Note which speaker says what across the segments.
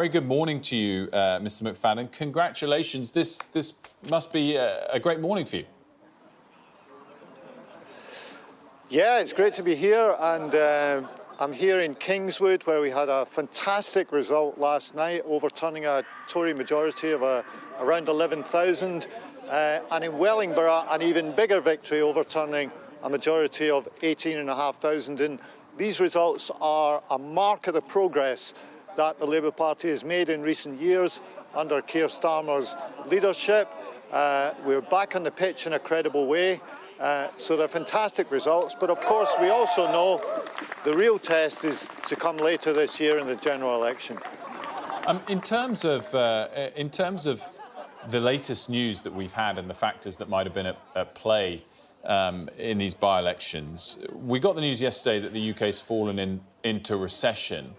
Speaker 1: Very good morning to you, Mr. McFadden. Congratulations. This must be a great morning for you.
Speaker 2: Yeah, it's great to be here, and I'm here in Kingswood, where we had a fantastic result last night, overturning a Tory majority of around 11,000, and in Wellingborough, an even bigger victory, overturning a majority of 18,500. And these results are a mark of the progress that the Labour Party has made in recent years under Keir Starmer's leadership. We're back on the pitch in a credible way. So they're fantastic results, but of course we also know the real test is to come later this year in the general election.
Speaker 1: In terms of the latest news that we've had and the factors that might have been at play in these by-elections, we got the news yesterday that the UK's fallen into recession.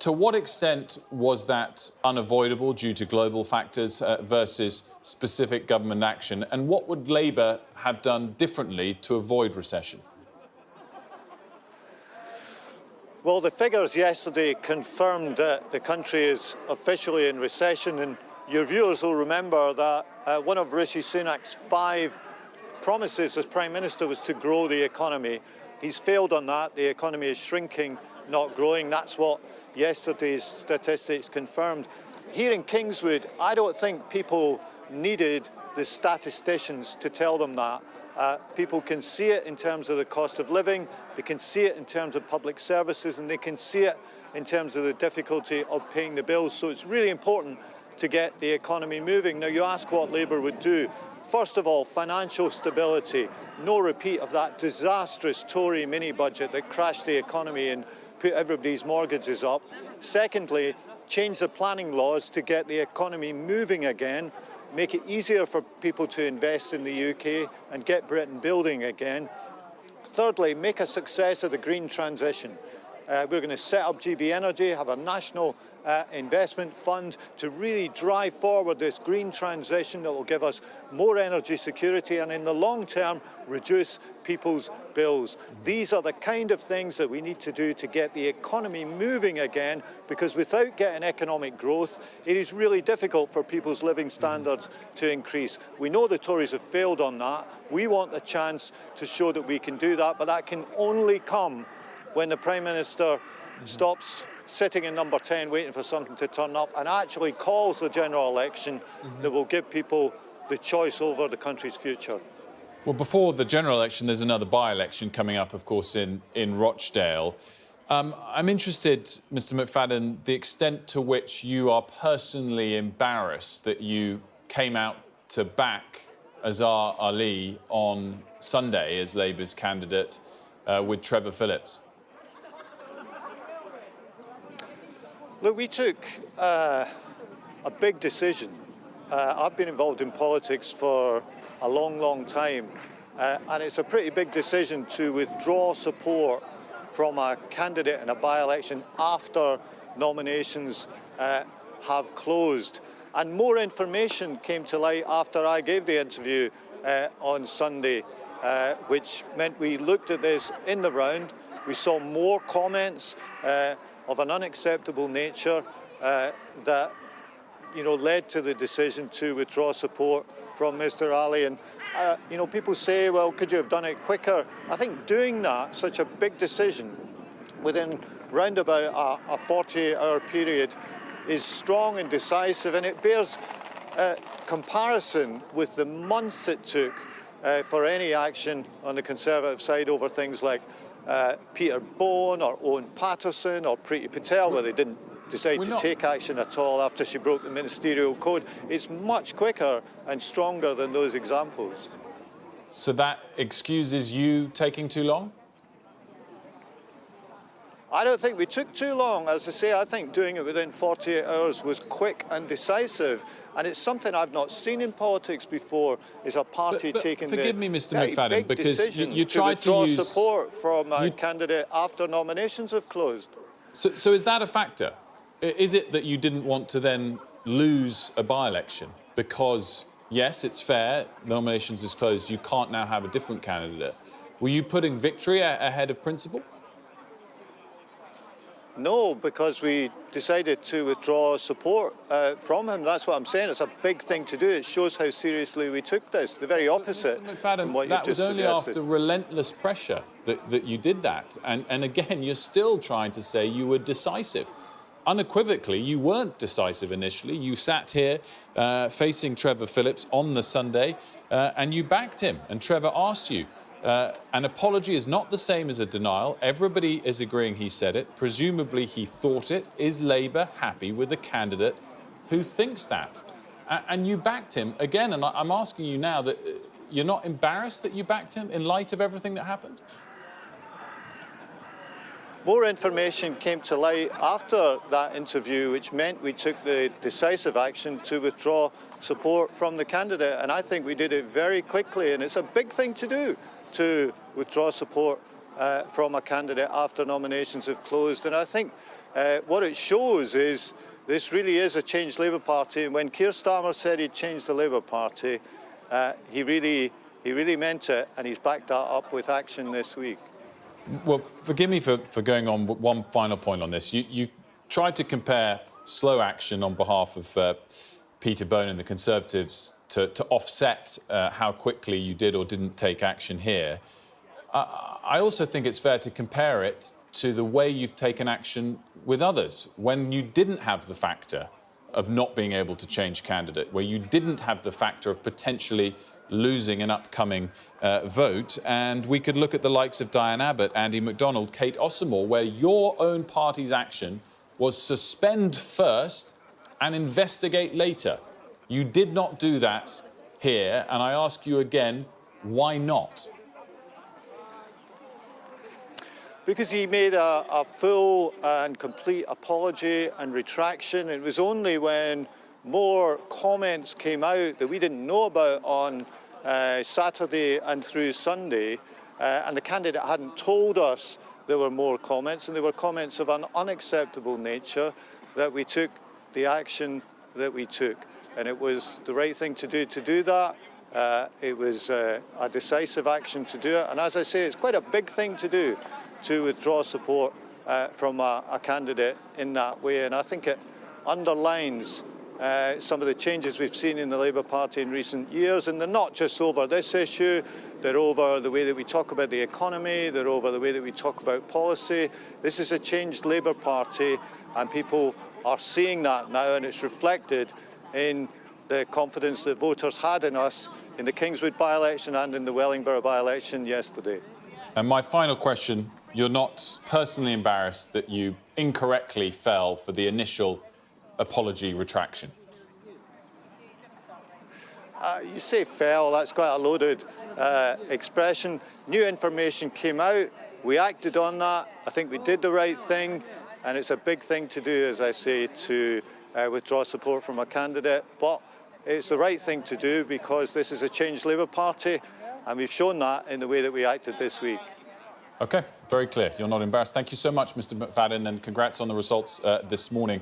Speaker 1: To what extent was that unavoidable due to global factors versus specific government action? And what would Labour have done differently to avoid recession?
Speaker 2: Well, the figures yesterday confirmed that the country is officially in recession, and your viewers will remember that one of Rishi Sunak's 5 promises as Prime Minister was to grow the economy. He's failed on that. The economy is shrinking, not growing. That's what yesterday's statistics confirmed. Here in Kingswood, I don't think people needed the statisticians to tell them that. People can see it in terms of the cost of living, they can see it in terms of public services, and they can see it in terms of the difficulty of paying the bills. So it's really important to get the economy moving. Now, you ask what Labour would do. First of all, financial stability. No repeat of that disastrous Tory mini-budget that crashed the economy and put everybody's mortgages up. Secondly, change the planning laws to get the economy moving again, make it easier for people to invest in the UK and get Britain building again. Thirdly, make a success of the green transition. We're going to set up GB Energy, have a national investment fund to really drive forward this green transition that will give us more energy security and in the long term reduce people's bills. These are the kind of things that we need to do to get the economy moving again, because without getting economic growth, it is really difficult for people's living standards to increase. We know the Tories have failed on that. We want the chance to show that we can do that, but that can only come when the Prime Minister stops sitting in number 10 waiting for something to turn up and actually calls the general election that will give people the choice over the country's future.
Speaker 1: Well, before the general election, there's another by-election coming up, of course, in Rochdale. I'm interested, Mr. McFadden, the extent to which you are personally embarrassed that you came out to back Azhar Ali on Sunday as Labour's candidate with Trevor Phillips.
Speaker 2: Look, we took a big decision. I've been involved in politics for a long, long time, and it's a pretty big decision to withdraw support from a candidate in a by-election after nominations have closed. And more information came to light after I gave the interview on Sunday, which meant we looked at this in the round. We saw more comments of an unacceptable nature that, led to the decision to withdraw support from Mr. Ali. And, people say, well, could you have done it quicker? I think doing that, such a big decision, within round about a 48-hour period, is strong and decisive, and it bears comparison with the months it took for any action on the Conservative side over things like Peter Bone or Owen Patterson or Priti Patel, where they didn't decide to take action at all after she broke the ministerial code. It's much quicker and stronger than those examples.
Speaker 1: So that excuses you taking too long?
Speaker 2: I don't think we took too long. As I say, I think doing it within 48 hours was quick and decisive. And it's something I've not seen in politics before, is a party taking
Speaker 1: forgive me, Mr. McFadden,
Speaker 2: big
Speaker 1: because you tried
Speaker 2: to withdraw
Speaker 1: use
Speaker 2: support from a candidate after nominations have closed.
Speaker 1: So is that a factor? Is it that you didn't want to then lose a by-election? Because, yes, it's fair, nominations is closed, you can't now have a different candidate. Were you putting victory ahead of principle?
Speaker 2: No, because we decided to withdraw support from him. That's what I'm saying. It's a big thing to do. It shows how seriously we took this. The very opposite.
Speaker 1: Mr. McFadden,
Speaker 2: from what
Speaker 1: that
Speaker 2: you've
Speaker 1: was
Speaker 2: just
Speaker 1: only
Speaker 2: suggested.
Speaker 1: after relentless pressure that you did that. And again, you're still trying to say you were decisive. Unequivocally, you weren't decisive initially. You sat here facing Trevor Phillips on the Sunday and you backed him. And Trevor asked you, an apology is not the same as a denial. Everybody is agreeing he said it. Presumably he thought it. Is Labour happy with a candidate who thinks that? And you backed him again. And I'm asking you now that you're not embarrassed that you backed him in light of everything that happened?
Speaker 2: More information came to light after that interview, which meant we took the decisive action to withdraw support from the candidate. And I think we did it very quickly. And it's a big thing to do, to withdraw support from a candidate after nominations have closed. And I think what it shows is this really is a changed Labour Party. And when Keir Starmer said he'd changed the Labour Party, he really meant it, and he's backed that up with action this week.
Speaker 1: Well, forgive me for going on one final point on this. You tried to compare slow action on behalf of Peter Bone and the Conservatives to offset how quickly you did or didn't take action here. I also think it's fair to compare it to the way you've taken action with others when you didn't have the factor of not being able to change candidate, where you didn't have the factor of potentially losing an upcoming vote. And we could look at the likes of Diane Abbott, Andy MacDonald, Kate Osamore, where your own party's action was suspend first and investigate later. You did not do that here, and I ask you again, why not?
Speaker 2: Because he made a full and complete apology and retraction. It was only when more comments came out that we didn't know about on Saturday and through Sunday, and the candidate hadn't told us there were more comments, and there were comments of an unacceptable nature, that we took the action that we took. And it was the right thing to do that. It was a decisive action to do it. And as I say, it's quite a big thing to do, to withdraw support from a candidate in that way. And I think it underlines some of the changes we've seen in the Labour Party in recent years. And they're not just over this issue, they're over the way that we talk about the economy, they're over the way that we talk about policy. This is a changed Labour Party, and people are seeing that now, and it's reflected in the confidence that voters had in us in the Kingswood by-election and in the Wellingborough by-election yesterday.
Speaker 1: And my final question, you're not personally embarrassed that you incorrectly fell for the initial apology retraction?
Speaker 2: You say fell, that's quite a loaded expression. New information came out, we acted on that. I think we did the right thing, and it's a big thing to do, as I say, to withdraw support from a candidate. But it's the right thing to do because this is a changed Labour Party, and we've shown that in the way that we acted this week.
Speaker 1: OK, very clear. You're not embarrassed. Thank you so much, Mr. McFadden, and congrats on the results this morning.